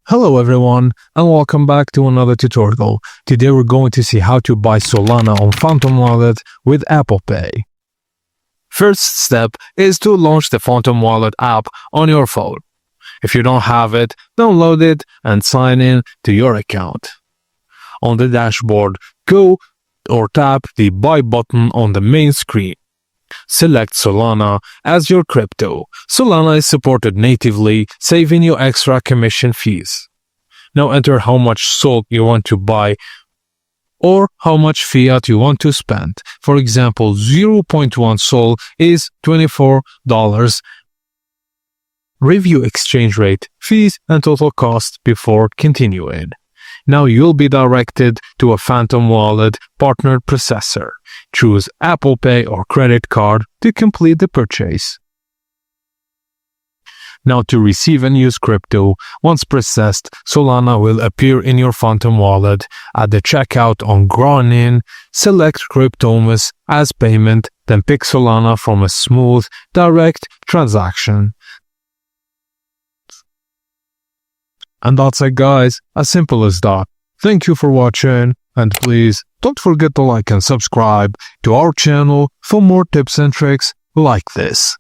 Hello everyone and welcome back to another tutorial. Today we're going to see how to buy Solana on Phantom Wallet with Apple Pay. First step is to launch the Phantom Wallet app on your phone. If you don't have it, download it and sign in to your account. On the dashboard, go or tap the Buy button on the main screen. Select Solana as your crypto. Solana is supported natively, saving you extra commission fees. Now enter how much SOL you want to buy or how much fiat you want to spend. For example, 0.1 SOL is $24. Review exchange rate, fees, and total cost before continuing. Now you'll be directed to a Phantom Wallet partnered processor. Choose Apple Pay or credit card to complete the purchase. Now to receive and use crypto, once processed, Solana will appear in your Phantom Wallet. At the checkout on Gronin, select Cryptomus as payment, then pick Solana from a smooth, direct transaction. And that's it guys, as simple as that. Thank you for watching, and please don't forget to like and subscribe to our channel for more tips and tricks like this.